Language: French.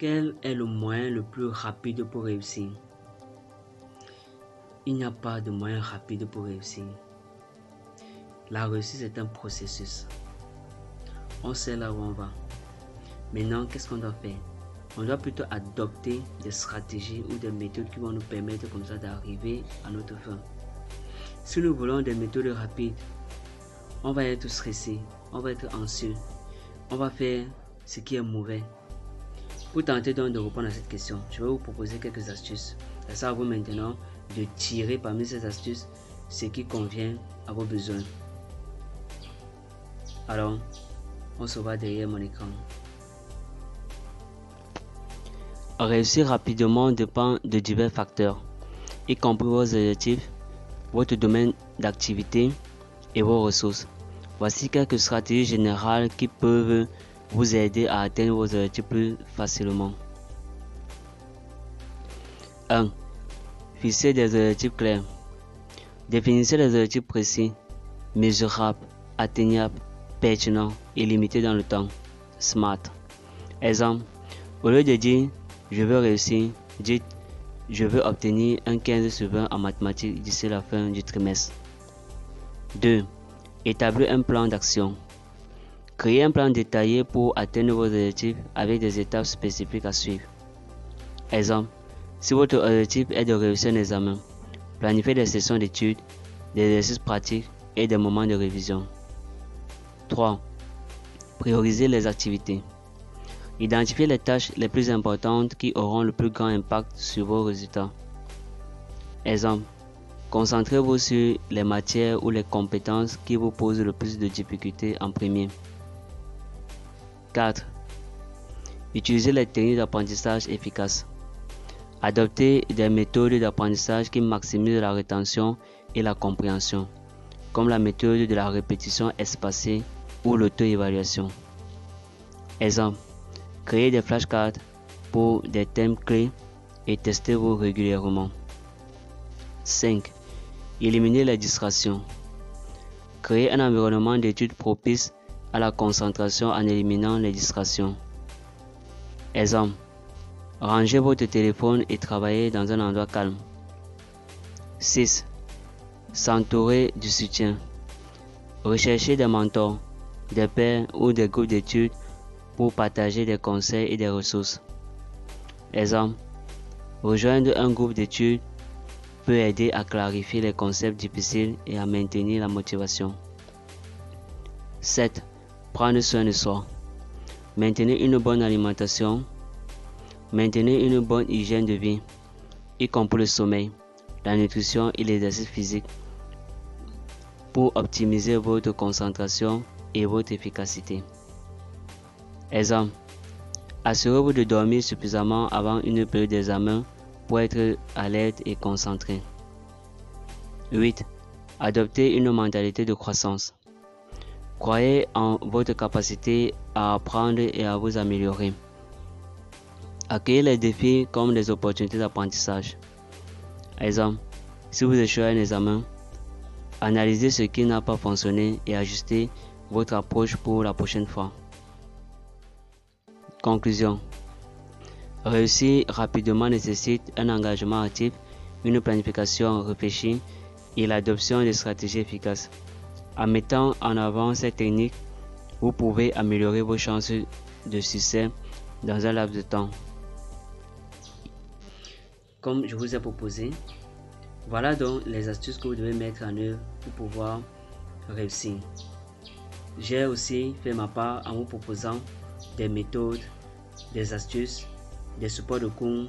Quel est le moyen le plus rapide pour réussir? Il n'y a pas de moyen rapide pour réussir. La réussite est un processus. On sait là où on va. Maintenant, qu'est-ce qu'on doit faire? On doit plutôt adopter des stratégies ou des méthodes qui vont nous permettre comme ça d'arriver à notre fin. Si nous voulons des méthodes rapides, on va être stressé, on va être anxieux, on va faire ce qui est mauvais. Pour tenter donc de répondre à cette question, je vais vous proposer quelques astuces. C'est à vous maintenant de tirer parmi ces astuces ce qui convient à vos besoins. Alors, on se voit derrière mon écran. Réussir rapidement dépend de divers facteurs, y compris vos objectifs, votre domaine d'activité et vos ressources. Voici quelques stratégies générales qui peuvent vous aider à atteindre vos objectifs plus facilement. 1. Fixez des objectifs clairs. Définissez des objectifs précis, mesurables, atteignables, pertinents et limités dans le temps. SMART. Exemple, au lieu de dire « je veux réussir », dites « je veux obtenir un 15 sur 20 en mathématiques d'ici la fin du trimestre ». 2. Établir un plan d'action. Créez un plan détaillé pour atteindre vos objectifs avec des étapes spécifiques à suivre. Exemple, si votre objectif est de réussir un examen, planifiez des sessions d'études, des exercices pratiques et des moments de révision. 3. Priorisez les activités. Identifiez les tâches les plus importantes qui auront le plus grand impact sur vos résultats. Exemple, concentrez-vous sur les matières ou les compétences qui vous posent le plus de difficultés en premier. 4. Utilisez les techniques d'apprentissage efficaces. Adoptez des méthodes d'apprentissage qui maximisent la rétention et la compréhension, comme la méthode de la répétition espacée ou l'auto-évaluation. Exemple, créez des flashcards pour des thèmes clés et testez-vous régulièrement. 5. Éliminez les distractions. Créez un environnement d'études propice à la concentration en éliminant les distractions. Exemple, rangez votre téléphone et travaillez dans un endroit calme. 6. S'entourer du soutien. Recherchez des mentors, des pairs ou des groupes d'études pour partager des conseils et des ressources. Exemple, rejoindre un groupe d'études peut aider à clarifier les concepts difficiles et à maintenir la motivation. 7. Prendre soin de soi. Maintenez une bonne alimentation. Maintenez une bonne hygiène de vie, y compris le sommeil, la nutrition et l'exercice physique, pour optimiser votre concentration et votre efficacité. Exemple, assurez-vous de dormir suffisamment avant une période d'examen pour être alerte et concentré. 8. Adoptez une mentalité de croissance. Croyez en votre capacité à apprendre et à vous améliorer. Accueillez les défis comme des opportunités d'apprentissage. Exemple, si vous échouez à un examen, analysez ce qui n'a pas fonctionné et ajustez votre approche pour la prochaine fois. Conclusion. Réussir rapidement nécessite un engagement actif, une planification réfléchie et l'adoption de stratégies efficaces. En mettant en avant ces techniques, vous pouvez améliorer vos chances de succès dans un laps de temps. Comme je vous ai proposé, voilà donc les astuces que vous devez mettre en œuvre pour pouvoir réussir. J'ai aussi fait ma part en vous proposant des méthodes, des astuces, des supports de cours